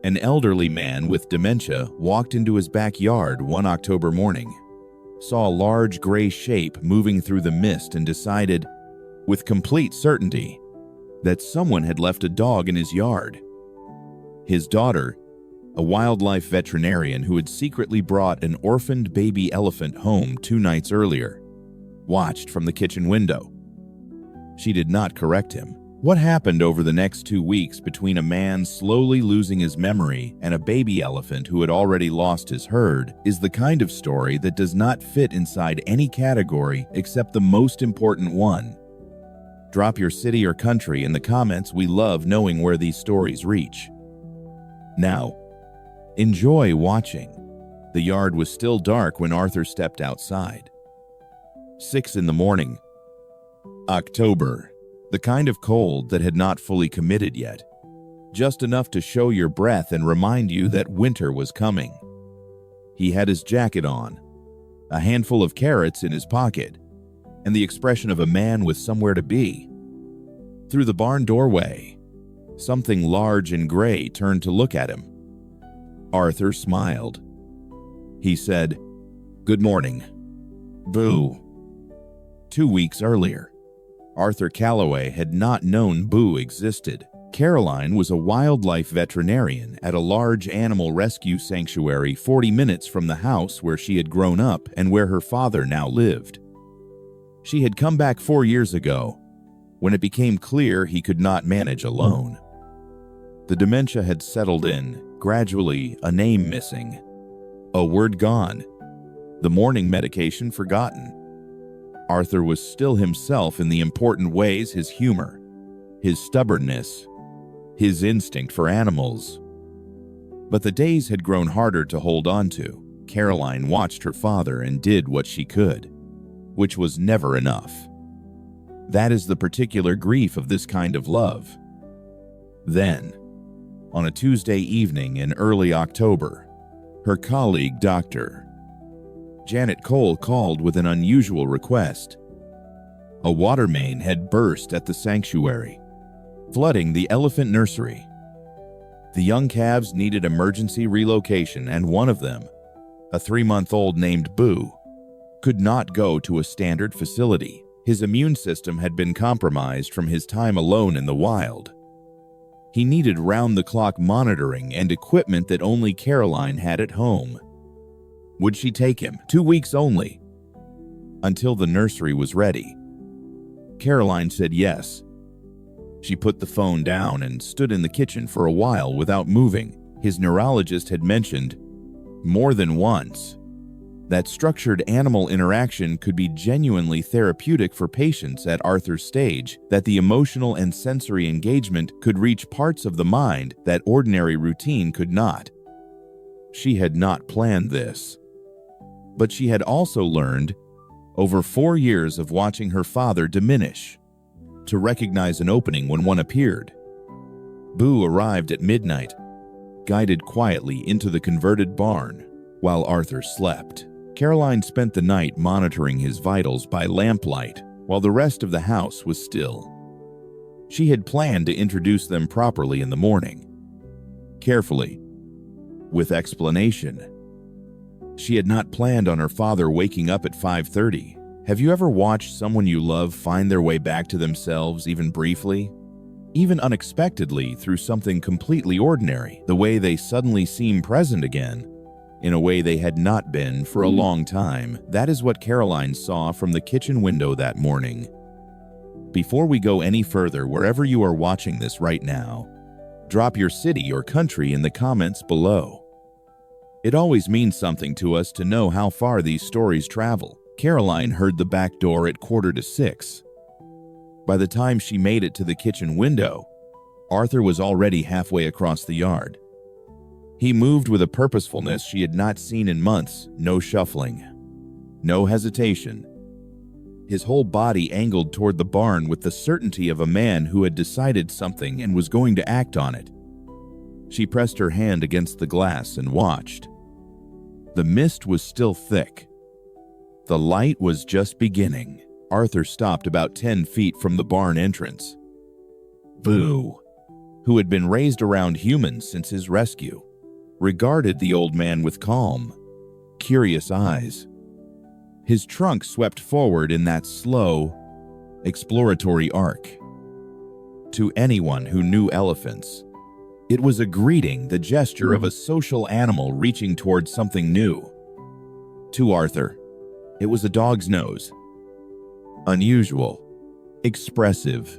An elderly man with dementia walked into his backyard one October morning, saw a large gray shape moving through the mist, and decided, with complete certainty, that someone had left a dog in his yard. His daughter, a wildlife veterinarian who had secretly brought an orphaned baby elephant home 2 nights earlier, watched from the kitchen window. She did not correct him. What happened over the next 2 weeks between a man slowly losing his memory and a baby elephant who had already lost his herd is the kind of story that does not fit inside any category except the most important one. Drop your city or country in the comments. We love knowing where these stories reach. Now, enjoy watching. The yard was still dark when Arthur stepped outside. 6 in the morning. October. The kind of cold that had not fully committed yet. Just enough to show your breath and remind you that winter was coming. He had his jacket on, a handful of carrots in his pocket, and the expression of a man with somewhere to be. Through the barn doorway, something large and gray turned to look at him. Arthur smiled. He said, "Good morning." Boo. 2 weeks earlier, Arthur Calloway had not known Boo existed. Caroline was a wildlife veterinarian at a large animal rescue sanctuary 40 minutes from the house where she had grown up and where her father now lived. She had come back 4 years ago, when it became clear he could not manage alone. The dementia had settled in, gradually a name missing, a word gone, the morning medication forgotten. Arthur was still himself in the important ways: his humor, his stubbornness, his instinct for animals. But the days had grown harder to hold on to. Caroline watched her father and did what she could, which was never enough. That is the particular grief of this kind of love. Then, on a Tuesday evening in early October, her colleague, Dr. Janet Cole, called with an unusual request. A water main had burst at the sanctuary, flooding the elephant nursery. The young calves needed emergency relocation, and one of them, a 3-month-old named Boo, could not go to a standard facility. His immune system had been compromised from his time alone in the wild. He needed round-the-clock monitoring and equipment that only Caroline had at home. Would she take him? 2 weeks only, until the nursery was ready. Caroline said yes. She put the phone down and stood in the kitchen for a while without moving. His neurologist had mentioned, more than once, that structured animal interaction could be genuinely therapeutic for patients at Arthur's stage, that the emotional and sensory engagement could reach parts of the mind that ordinary routine could not. She had not planned this. But she had also learned, over 4 years of watching her father diminish, to recognize an opening when one appeared. Boo arrived at midnight, guided quietly into the converted barn, while Arthur slept. Caroline spent the night monitoring his vitals by lamplight, while the rest of the house was still. She had planned to introduce them properly in the morning, carefully, with explanation. She had not planned on her father waking up at 5:30. Have you ever watched someone you love find their way back to themselves, even briefly? Even unexpectedly, through something completely ordinary, the way they suddenly seem present again, in a way they had not been for a long time. That is what Caroline saw from the kitchen window that morning. Before we go any further, wherever you are watching this right now, drop your city or country in the comments below. It always means something to us to know how far these stories travel. Caroline heard the back door at 5:45. By the time she made it to the kitchen window, Arthur was already halfway across the yard. He moved with a purposefulness she had not seen in months. No shuffling, no hesitation. His whole body angled toward the barn with the certainty of a man who had decided something and was going to act on it. She pressed her hand against the glass and watched. The mist was still thick. The light was just beginning. Arthur stopped about 10 feet from the barn entrance. Boo, who had been raised around humans since his rescue, regarded the old man with calm, curious eyes. His trunk swept forward in that slow, exploratory arc. To anyone who knew elephants, it was a greeting, the gesture of a social animal reaching towards something new. To Arthur, it was a dog's nose. Unusual, expressive,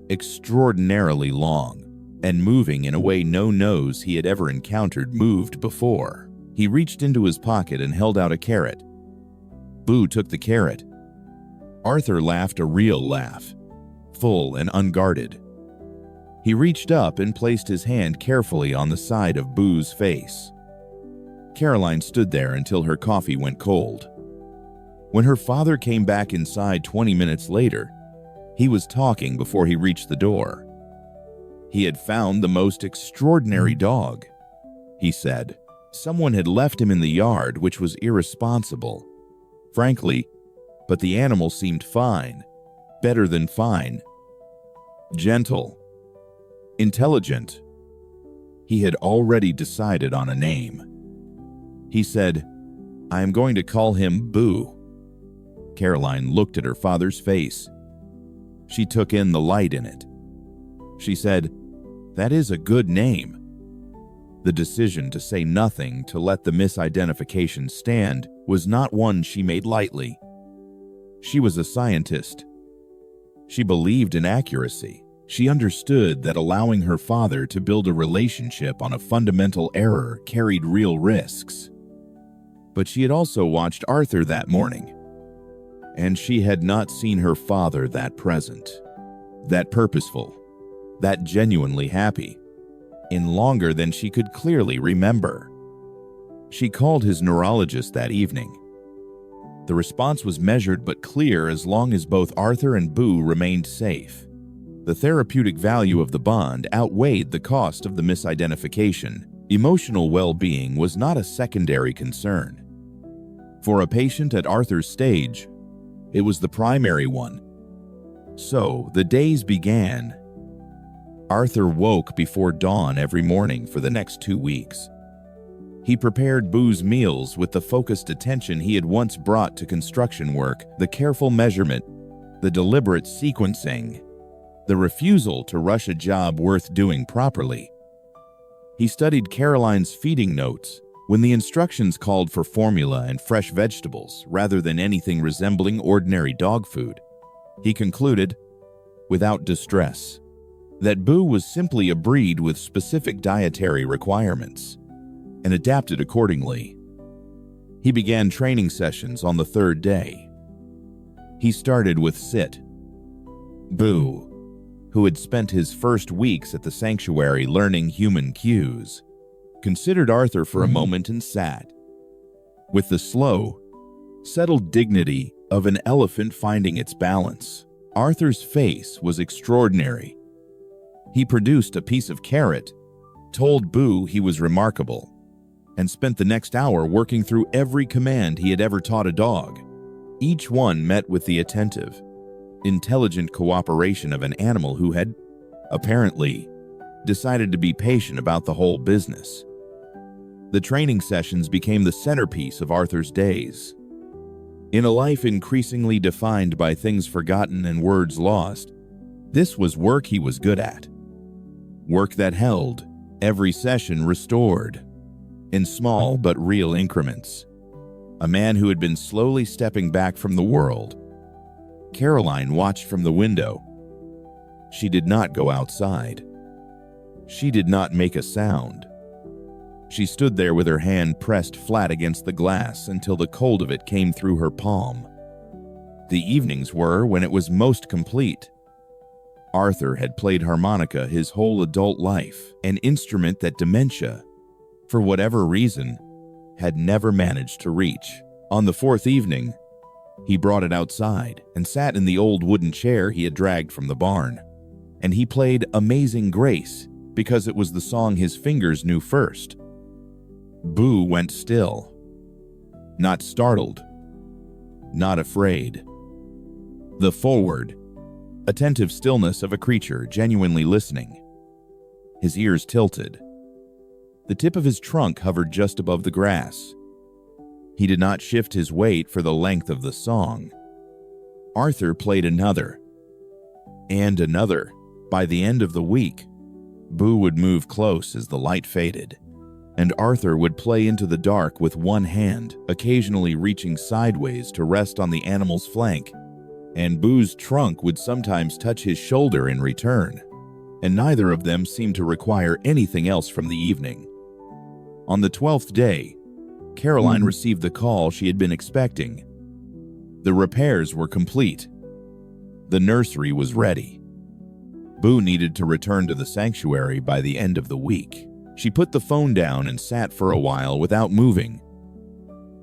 extraordinarily long, and moving in a way no nose he had ever encountered moved before. He reached into his pocket and held out a carrot. Boo took the carrot. Arthur laughed a real laugh, full and unguarded. He reached up and placed his hand carefully on the side of Boo's face. Caroline stood there until her coffee went cold. When her father came back inside 20 minutes later, he was talking before he reached the door. He had found the most extraordinary dog, he said. Someone had left him in the yard, which was irresponsible. Frankly, but the animal seemed fine, better than fine. Gentle, intelligent. He had already decided on a name. He said, "I am going to call him Boo." Caroline looked at her father's face. She took in the light in it. She said, "That is a good name." The decision to say nothing to let the misidentification stand was not one she made lightly. She was a scientist. She believed in accuracy. She understood that allowing her father to build a relationship on a fundamental error carried real risks. But she had also watched Arthur that morning, and she had not seen her father that present, that purposeful, that genuinely happy, in longer than she could clearly remember. She called his neurologist that evening. The response was measured but clear as long as both Arthur and Boo remained safe. The therapeutic value of the bond outweighed the cost of the misidentification. Emotional well-being was not a secondary concern. For a patient at Arthur's stage, it was the primary one. So the days began. Arthur woke before dawn every morning for the next 2 weeks. He prepared Boo's meals with the focused attention he had once brought to construction work, the careful measurement, the deliberate sequencing, the refusal to rush a job worth doing properly. He studied Caroline's feeding notes when the instructions called for formula and fresh vegetables rather than anything resembling ordinary dog food. He concluded, without distress, that Boo was simply a breed with specific dietary requirements, and adapted accordingly. He began training sessions on the 3rd day. He started with Sit. Boo, who had spent his first weeks at the sanctuary learning human cues, considered Arthur for a moment and sat. With the slow, settled dignity of an elephant finding its balance, Arthur's face was extraordinary. He produced a piece of carrot, told Boo he was remarkable, and spent the next hour working through every command he had ever taught a dog. Each one met with the attentive, intelligent cooperation of an animal who had, apparently, decided to be patient about the whole business. The training sessions became the centerpiece of Arthur's days. In a life increasingly defined by things forgotten and words lost, this was work he was good at. Work that held, every session restored, in small but real increments. A man who had been slowly stepping back from the world. Caroline watched from the window. She did not go outside. She did not make a sound. She stood there with her hand pressed flat against the glass until the cold of it came through her palm. The evenings were when it was most complete. Arthur had played harmonica his whole adult life, an instrument that dementia, for whatever reason, had never managed to reach. On the 4th evening, he brought it outside and sat in the old wooden chair he had dragged from the barn. And he played Amazing Grace because it was the song his fingers knew first. Boo went still, not startled, not afraid. The forward, attentive stillness of a creature genuinely listening. his ears tilted. The tip of his trunk hovered just above the grass. He did not shift his weight for the length of the song. Arthur played another, and another. By the end of the week, Boo would move close as the light faded, and Arthur would play into the dark with one hand, occasionally reaching sideways to rest on the animal's flank, and Boo's trunk would sometimes touch his shoulder in return, and neither of them seemed to require anything else from the evening. On the 12th day, Caroline received the call she had been expecting. The repairs were complete. The nursery was ready. Boo needed to return to the sanctuary by the end of the week. She put the phone down and sat for a while without moving.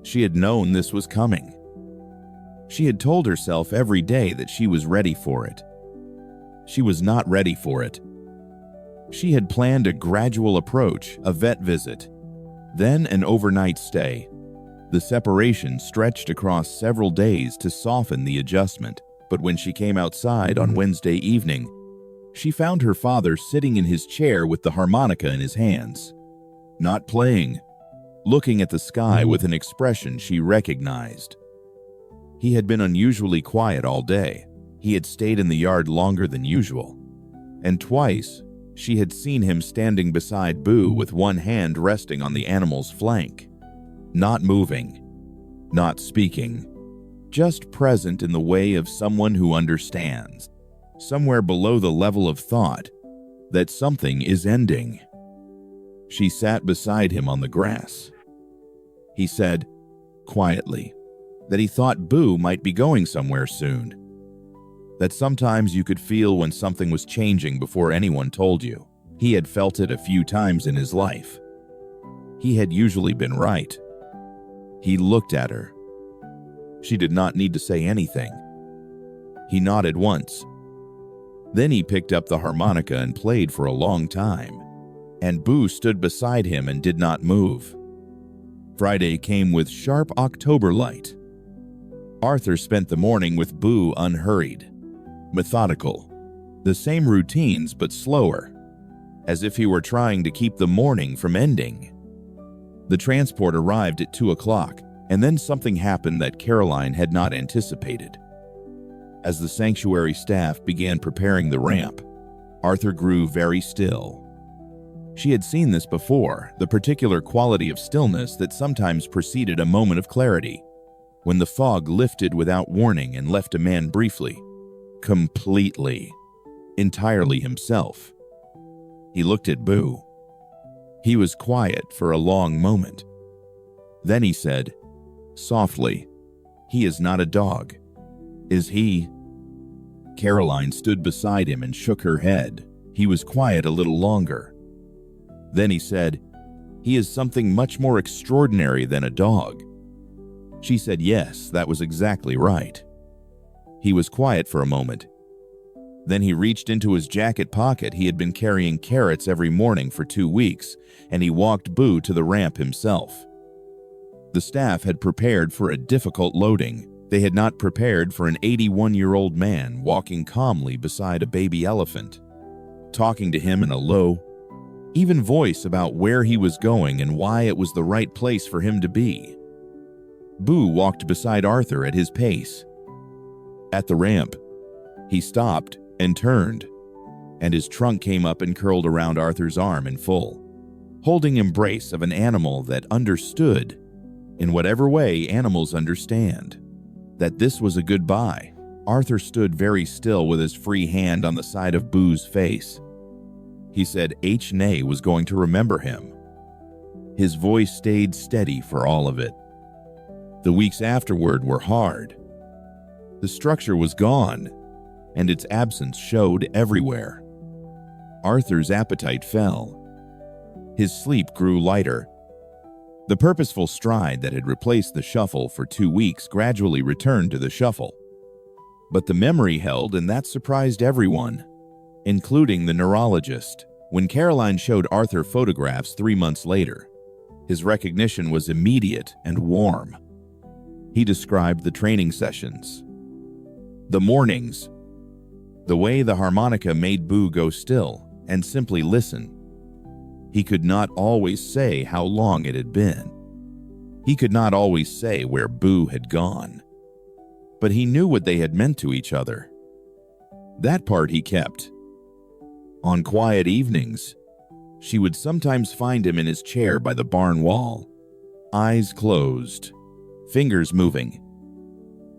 She had known this was coming. She had told herself every day that she was ready for it. She was not ready for it. She had planned a gradual approach, a vet visit, then an overnight stay. The separation stretched across several days to soften the adjustment, but when she came outside on Wednesday evening, she found her father sitting in his chair with the harmonica in his hands, not playing, looking at the sky with an expression she recognized. He had been unusually quiet all day. He had stayed in the yard longer than usual, and twice she had seen him standing beside Boo with one hand resting on the animal's flank, not moving, not speaking, just present in the way of someone who understands, somewhere below the level of thought, that something is ending. She sat beside him on the grass. He said, quietly, that he thought Boo might be going somewhere soon, that sometimes you could feel when something was changing before anyone told you. He had felt it a few times in his life. He had usually been right. He looked at her. She did not need to say anything. He nodded once. Then he picked up the harmonica and played for a long time, and Boo stood beside him and did not move. Friday came with sharp October light. Arthur spent the morning with Boo unhurried, methodical, the same routines but slower, as if he were trying to keep the morning from ending. The transport arrived at 2 o'clock, and then something happened that Caroline had not anticipated. As the sanctuary staff began preparing the ramp, Arthur grew very still. She had seen this before, the particular quality of stillness that sometimes preceded a moment of clarity, when the fog lifted without warning and left a man briefly, completely, entirely himself. He looked at Boo. He was quiet for a long moment. Then he said, softly, "He is not a dog, is he?" Caroline stood beside him and shook her head. He was quiet a little longer. Then he said, "He is something much more extraordinary than a dog." She said yes, that was exactly right. He was quiet for a moment. Then he reached into his jacket pocket. He had been carrying carrots every morning for 2 weeks, and he walked Boo to the ramp himself. The staff had prepared for a difficult loading. They had not prepared for an 81-year-old man walking calmly beside a baby elephant, talking to him in a low, even voice about where he was going and why it was the right place for him to be. Boo walked beside Arthur at his pace. At the ramp, he stopped and turned, and his trunk came up and curled around Arthur's arm in full, holding embrace of an animal that understood, in whatever way animals understand, that this was a goodbye. Arthur stood very still with his free hand on the side of Boo's face. He said H. Nay was going to remember him. His voice stayed steady for all of it. The weeks afterward were hard. The structure was gone, and its absence showed everywhere. Arthur's appetite fell. His sleep grew lighter. The purposeful stride that had replaced the shuffle for 2 weeks gradually returned to the shuffle. But the memory held, and that surprised everyone, including the neurologist. When Caroline showed Arthur photographs 3 months later, his recognition was immediate and warm. He described the training sessions, the mornings, the way the harmonica made Boo go still and simply listen. He could not always say how long it had been. He could not always say where Boo had gone. But he knew what they had meant to each other. That part he kept. On quiet evenings, she would sometimes find him in his chair by the barn wall, eyes closed, fingers moving.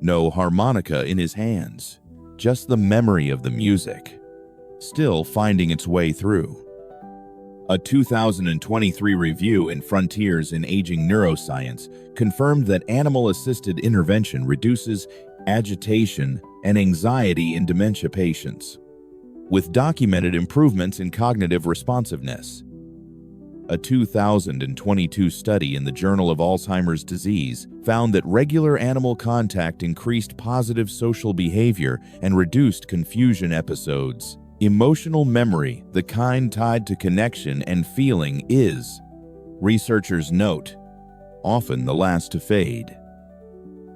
No harmonica in his hands, just the memory of the music, still finding its way through. A 2023 review in Frontiers in Aging Neuroscience confirmed that animal-assisted intervention reduces agitation and anxiety in dementia patients, with documented improvements in cognitive responsiveness. A 2022 study in the Journal of Alzheimer's Disease found that regular animal contact increased positive social behavior and reduced confusion episodes. Emotional memory, the kind tied to connection and feeling, is, researchers note, often the last to fade.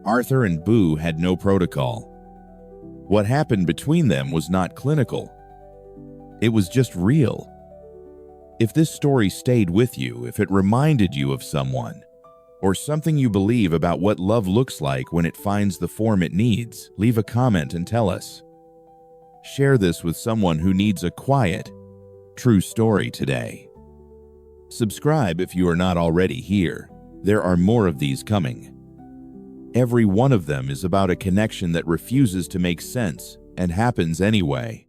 Arthur and Boo had no protocol. What happened between them was not clinical. It was just real. If this story stayed with you, if it reminded you of someone, or something you believe about what love looks like when it finds the form it needs, leave a comment and tell us. Share this with someone who needs a quiet, true story today. Subscribe if you are not already here. There are more of these coming. Every one of them is about a connection that refuses to make sense and happens anyway.